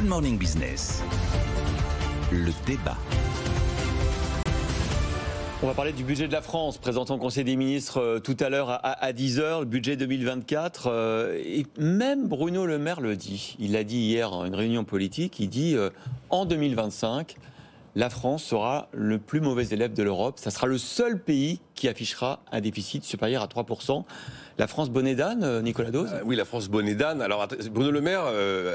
Good Morning Business. Le débat. On va parler du budget de la France, présenté au Conseil des ministres tout à l'heure à 10h, le budget 2024. Et même Bruno Le Maire le dit. Il l'a dit hier à une réunion politique. Il dit en 2025, la France sera le plus mauvais élève de l'Europe. Ça sera le seul pays qui affichera un déficit supérieur à 3%. La France bonnet d'âne, Nicolas Dose ? Oui, la France bonnet d'âne. Alors, Bruno Le Maire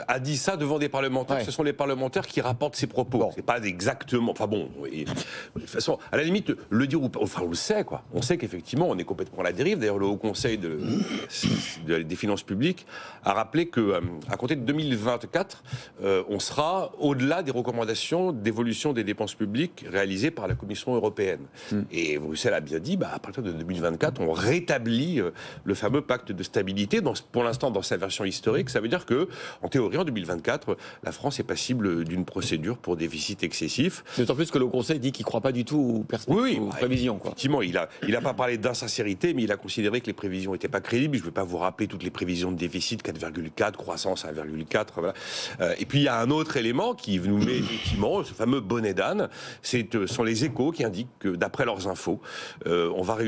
a dit ça devant des parlementaires. Ouais. Ce sont les parlementaires qui rapportent ses propos. Bon. C'est pas exactement... Enfin bon, de toute façon, à la limite, le dire ou pas... Enfin, on le sait, quoi. On sait qu'effectivement, on est complètement à la dérive. D'ailleurs, le Haut Conseil des finances publiques a rappelé qu'à compter de 2024, on sera au-delà des recommandations d'évolution des dépenses publiques réalisées par la Commission européenne. Et Bruxelles a bien dit, à partir de 2024, on rétablit le fameux pacte de stabilité, pour l'instant dans sa version historique. Ça veut dire que, en théorie, en 2024, la France est passible d'une procédure pour déficit excessif. D'autant plus que le Conseil dit qu'il ne croit pas du tout aux prévisions. Effectivement, il n'a pas parlé d'insincérité, mais il a considéré que les prévisions n'étaient pas crédibles. Je ne vais pas vous rappeler toutes les prévisions de déficit, 4,4, croissance 1,4. Voilà. Et puis il y a un autre élément qui nous met effectivement, ce fameux bonnet d'âne, ce sont les Échos qui indiquent que, d'après leurs infos, on va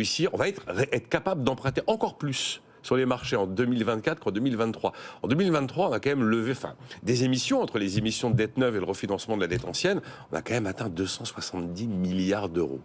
être capable d'emprunter encore plus sur les marchés en 2024 qu'en 2023. En 2023, on a quand même levé des émissions, entre les émissions de dette neuve et le refinancement de la dette ancienne, on a quand même atteint 270 milliards d'euros.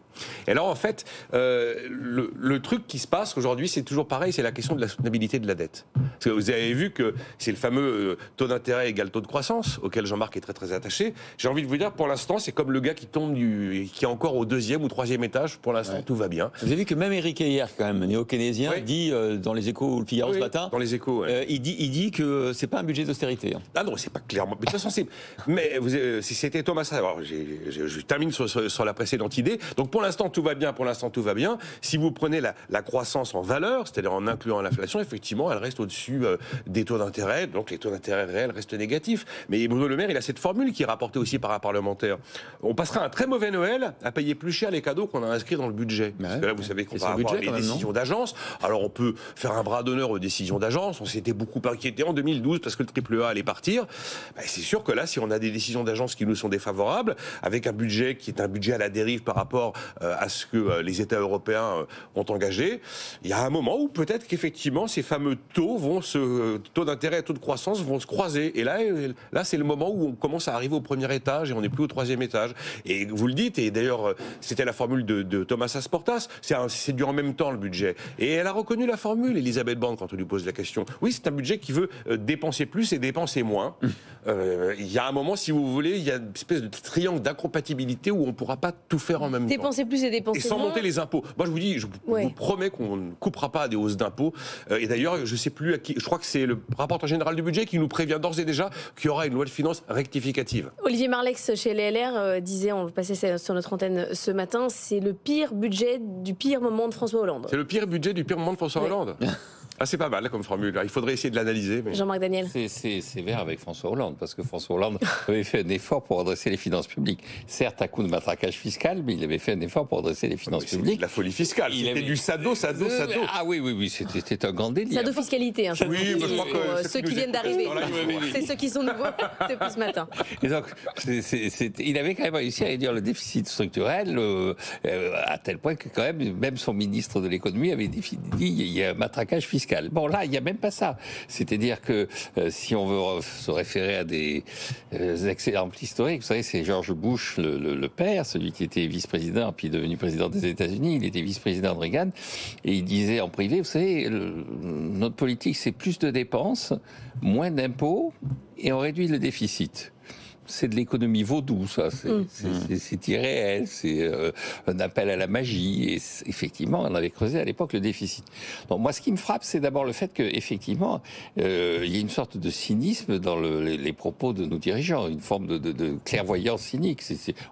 Et alors, en fait, le truc qui se passe aujourd'hui, c'est toujours pareil, c'est la question de la soutenabilité de la dette. Parce que vous avez vu que c'est le fameux taux d'intérêt égale taux de croissance, auquel Jean-Marc est très très attaché. J'ai envie de vous dire, pour l'instant, c'est comme le gars qui tombe qui est encore au 2e ou 3e étage. Pour l'instant, tout va bien. Vous avez vu que même Éric Heyer, quand même, néo-keynésien, dit dans les Échos ou le Figaro ce matin, dans les Échos, il dit que c'est pas un budget d'austérité. Ah non, c'est pas clairement. Mais de toute façon, si c'était Thomas, alors je termine sur la précédente idée. Donc pour l'instant tout va bien. Si vous prenez la croissance en valeur, c'est-à-dire en incluant l'inflation, effectivement, elle reste au-dessus des taux d'intérêt. Donc les taux d'intérêt réels restent négatifs. Mais Bruno Le Maire, il a cette formule qui est rapportée aussi par un parlementaire. On passera un très mauvais Noël à payer plus cher les cadeaux qu'on a inscrits dans le budget. Parce que là, vous savez qu'on va avoir les décisions d'agence. Alors on peut faire un bras d'honneur aux décisions d'agence. On s'était beaucoup inquiété en 2012 parce que le AAA allait partir. C'est sûr que là, si on a des décisions d'agence qui nous sont défavorables, avec un budget qui est un budget à la dérive par rapport à ce que les États européens ont engagé, il y a un moment où peut-être qu'effectivement ces fameux taux taux d'intérêt et taux de croissance vont se croiser. Et là, c'est le moment où on commence à arriver au premier étage et on n'est plus au 3e étage. Et vous le dites, et d'ailleurs, c'était la formule de Thomas Asportas, c'est du en même temps le budget. Et elle a reconnu la formule, Elisabeth Borne, quand on lui pose la question. Oui, c'est un budget qui veut dépenser plus et dépenser moins. Il y a un moment, si vous voulez, il y a une espèce de triangle d'incompatibilité où on ne pourra pas tout faire en même temps. Dépenser plus et dépenser moins. Et sans monter les impôts. Moi, je vous dis, je vous promets qu'on ne coupera pas des hausses d'impôts. Et d'ailleurs, je ne sais plus à qui, je crois que c'est le rapporteur général du budget qui nous prévient d'ores et déjà qu'il y aura une loi de finances rectificative. Olivier Marleix, chez les LR, disait, on le passait sur notre antenne ce matin, c'est le pire budget du pire moment de François Hollande. C'est le pire budget du pire moment de François Hollande. Ah, c'est pas mal comme formule. Il faudrait essayer de l'analyser. Mais... Jean-Marc Daniel. C'est sévère avec François Hollande, parce que François Hollande avait fait un effort pour redresser les finances publiques. Certes, à coup de matraquage fiscal, mais il avait fait un effort pour redresser les finances publiques. La folie fiscale. C'était du sado. Ah oui, c'était un grand délire. Sado-fiscalité, oui, je crois que ceux qui viennent d'arriver. C'est ceux qui sont nouveaux depuis ce matin. Et donc, il avait quand même réussi à réduire le déficit structurel à tel point que quand même son ministre de l'économie avait dit il y a un matraquage fiscal. Bon, là, il n'y a même pas ça. C'est-à-dire que si on veut se référer à des exemples historiques, vous savez, c'est George Bush, le père, celui qui était vice-président, puis devenu président des États-Unis. Il était vice-président de Reagan. Et il disait en privé, vous savez, notre politique, c'est plus de dépenses, moins d'impôts, et on réduit le déficit. C'est de l'économie vaudou, ça. C'est irréel, c'est un appel à la magie. Et effectivement, on avait creusé à l'époque le déficit. Donc moi, ce qui me frappe, c'est d'abord le fait qu'effectivement, il y a une sorte de cynisme dans les propos de nos dirigeants, une forme de clairvoyance cynique.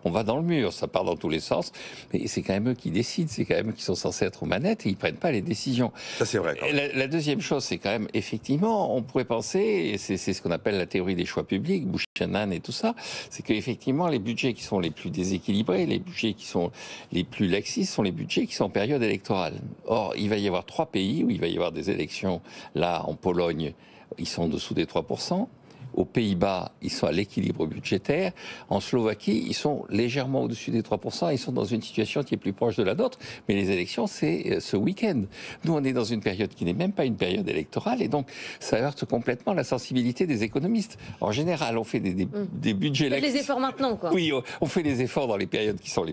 On va dans le mur, ça part dans tous les sens, mais c'est quand même eux qui décident, c'est quand même eux qui sont censés être aux manettes et ils prennent pas les décisions. Ça, c'est vrai. La deuxième chose, c'est quand même, effectivement, on pourrait penser, et c'est ce qu'on appelle la théorie des choix publics, Buchanan et tout ça, c'est qu'effectivement, les budgets qui sont les plus déséquilibrés, les budgets qui sont les plus laxistes, sont les budgets qui sont en période électorale. Or, il va y avoir 3 pays où il va y avoir des élections. Là, en Pologne, ils sont en dessous des 3%. Aux Pays-Bas, ils sont à l'équilibre budgétaire. En Slovaquie, ils sont légèrement au-dessus des 3%. Ils sont dans une situation qui est plus proche de la nôtre. Mais les élections, c'est ce week-end. Nous, on est dans une période qui n'est même pas une période électorale. Et donc, ça heurte complètement la sensibilité des économistes. En général, on fait des budgets... Faites les efforts maintenant, quoi. Oui, on fait des efforts dans les périodes qui sont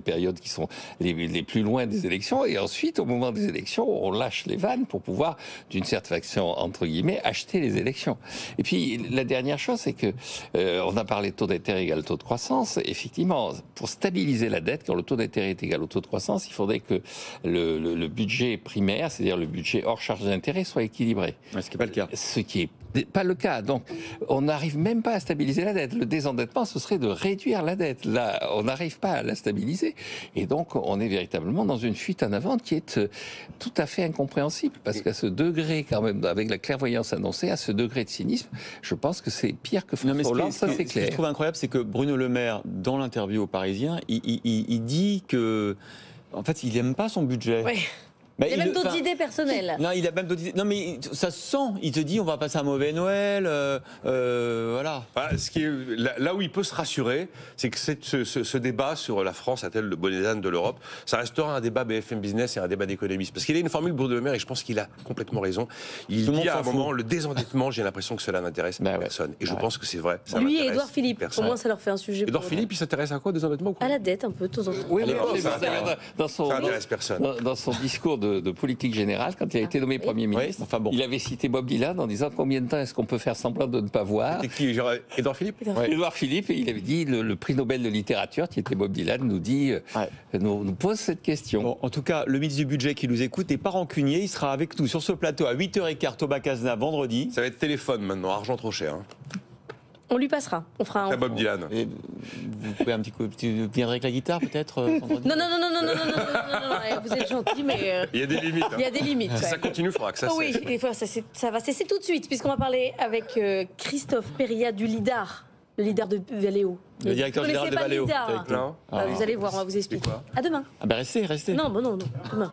les plus loin des élections. Et ensuite, au moment des élections, on lâche les vannes pour pouvoir, d'une certaine façon, entre guillemets, acheter les élections. Et puis, la dernière chose, c'est que on a parlé de taux d'intérêt égal au taux de croissance. Effectivement, pour stabiliser la dette, quand le taux d'intérêt est égal au taux de croissance, il faudrait que le budget primaire, c'est-à-dire le budget hors charge d'intérêt, soit équilibré. Ouais, ce qui n'est pas le cas. Ce qui est pas le cas. Donc, on n'arrive même pas à stabiliser la dette. Le désendettement, ce serait de réduire la dette. Là, on n'arrive pas à la stabiliser. Et donc, on est véritablement dans une fuite en avant qui est tout à fait incompréhensible. Parce qu'à ce degré, quand même, avec la clairvoyance annoncée, à ce degré de cynisme, je pense que c'est pire que François Hollande, ça c'est Ce que clair. je trouve incroyable, c'est que Bruno Le Maire, dans l'interview aux Parisiens, il dit que, en fait, il n'aime pas son budget. Ouais. Bah, Il y a même d'autres idées personnelles. Non, il a même d'autres idées. Non, mais ça se sent. Il te dit, on va passer un mauvais Noël. Voilà. Ce qui est, là où il peut se rassurer, c'est que ce débat sur la France a-t-elle le bonnet d'âne de l'Europe, ça restera un débat BFM Business et un débat d'économistes. Parce qu'il a une formule, Bruno Le Maire, et je pense qu'il a complètement raison. Il dit à un moment, le désendettement, j'ai l'impression que cela n'intéresse personne. Et je pense que c'est vrai. Ça Lui et n'intéresse Édouard Philippe, personne. au moins ça leur fait un sujet. Édouard Philippe, il s'intéresse à quoi, désendettement? À la dette, un peu, de temps en temps. Oui, ça n'intéresse personne. Dans son discours de politique générale, quand il a été nommé Premier ministre, il avait cité Bob Dylan en disant combien de temps est-ce qu'on peut faire semblant de ne pas voir. C'était qui, genre, Édouard Philippe? Édouard Philippe, et il avait dit le prix Nobel de littérature, qui était Bob Dylan, nous pose cette question. Bon, en tout cas, le ministre du Budget qui nous écoute n'est pas rancunier. Il sera avec nous sur ce plateau à 8h15, Thomas Cazenave, vendredi. Ça va être téléphone maintenant, argent trop cher. Hein. On lui passera. On fera un. C'est Bob Dylan. Et vous pouvez un petit coup, vous viendrez avec la guitare peut-être vendredi. Non, vous êtes gentil, mais. Il y a des limites. Il y a des limites. Si ça continue, il faudra que ça Oui, cesse. ça va cesser tout de suite, puisqu'on va parler avec Christophe Péria du LIDAR, le LIDAR de Valeo. Le directeur général de Valeo. Non. Vous allez voir, on va vous expliquer. À demain. Ah ben restez. Non, demain.